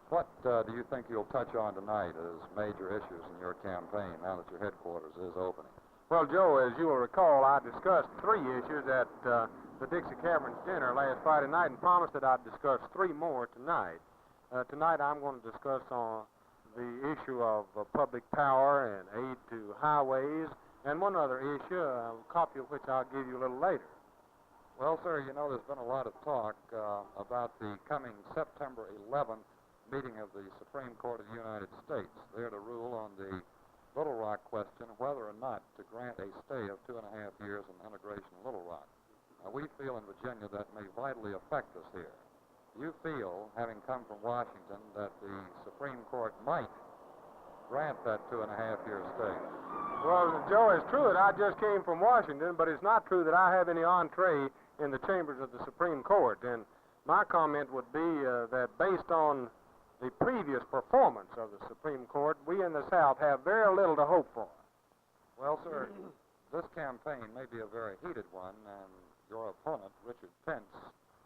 What do you think you'll touch on tonight as major issues in your campaign now that your headquarters is opening? Well, Joe, as you will recall, I discussed 3 issues at the Dixie Caverns dinner last Friday night and promised that I'd discuss 3 more tonight. Tonight I'm going to discuss on the issue of public power and aid to highways, and one other issue, a copy of which I'll give you a little later. Well, sir, you know there's been a lot of talk about the coming September 11th meeting of the Supreme Court of the United States. They're to rule on the Little Rock question, whether or not to grant a stay of 2.5 years in integration of Little Rock. We feel in Virginia that may vitally affect us here. Do you feel, having come from Washington, that the Supreme Court might grant that 2.5-year stay? Well, Joe, it's true that I just came from Washington, but it's not true that I have any entree in the chambers of the Supreme Court. And my comment would be that based on the previous performance of the Supreme Court, we in the South have very little to hope for. Well, sir, this campaign may be a very heated one, and your opponent, Richard Pence,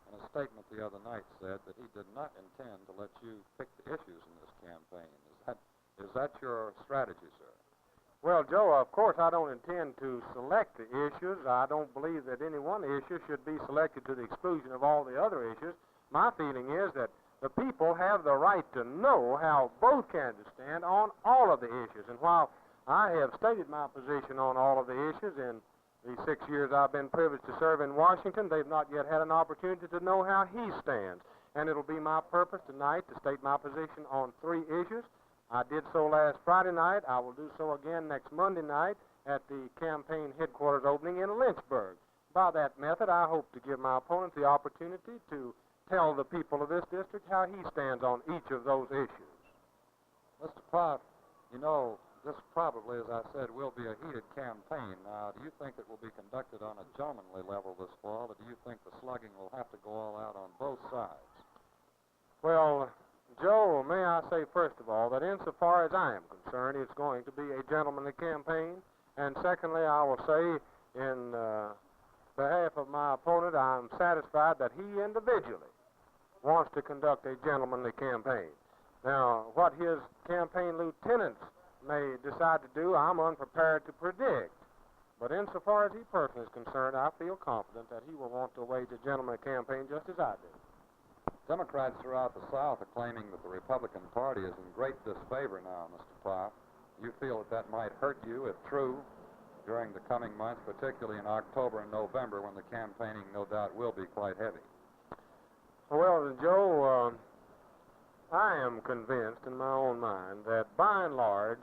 in a statement the other night said that he did not intend to let you pick the issues in this campaign. Is that your strategy, sir? Well, Joe, of course I don't intend to select the issues. I don't believe that any one issue should be selected to the exclusion of all the other issues. My feeling is that the people have the right to know how both candidates stand on all of the issues. And while I have stated my position on all of the issues in the 6 years I've been privileged to serve in Washington, they've not yet had an opportunity to know how he stands. And it'll be my purpose tonight to state my position on 3 issues. I did so last Friday night. I will do so again next Monday night at the campaign headquarters opening in Lynchburg. By that method, I hope to give my opponent the opportunity to tell the people of this district how he stands on each of those issues. Mr. Poff, you know, this probably, as I said, will be a heated campaign. Now, do you think it will be conducted on a gentlemanly level this fall, or do you think the slugging will have to go all out on both sides? Well, Joe, may I say first of all that insofar as I am concerned, it's going to be a gentlemanly campaign. And secondly, I will say in behalf of my opponent, I'm satisfied that he individually wants to conduct a gentlemanly campaign. Now, what his campaign lieutenants may decide to do, I'm unprepared to predict. But insofar as he personally is concerned, I feel confident that he will want to wage a gentlemanly campaign just as I do. Democrats throughout the South are claiming that the Republican Party is in great disfavor now, Mr. Poff. Do you feel that that might hurt you, if true, during the coming months, particularly in October and November, when the campaigning, no doubt, will be quite heavy? Well, Joe, I am convinced in my own mind that, by and large,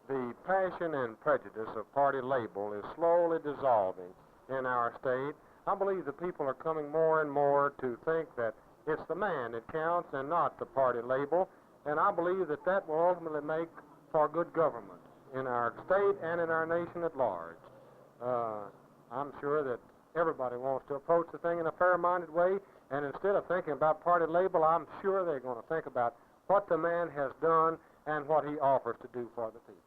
the passion and prejudice of party label is slowly dissolving in our state. I believe the people are coming more and more to think that it's the man that counts and not the party label, and I believe that that will ultimately make for good government in our state and in our nation at large. I'm sure that everybody wants to approach the thing in a fair-minded way, and instead of thinking about party label, I'm sure they're going to think about what the man has done and what he offers to do for the people.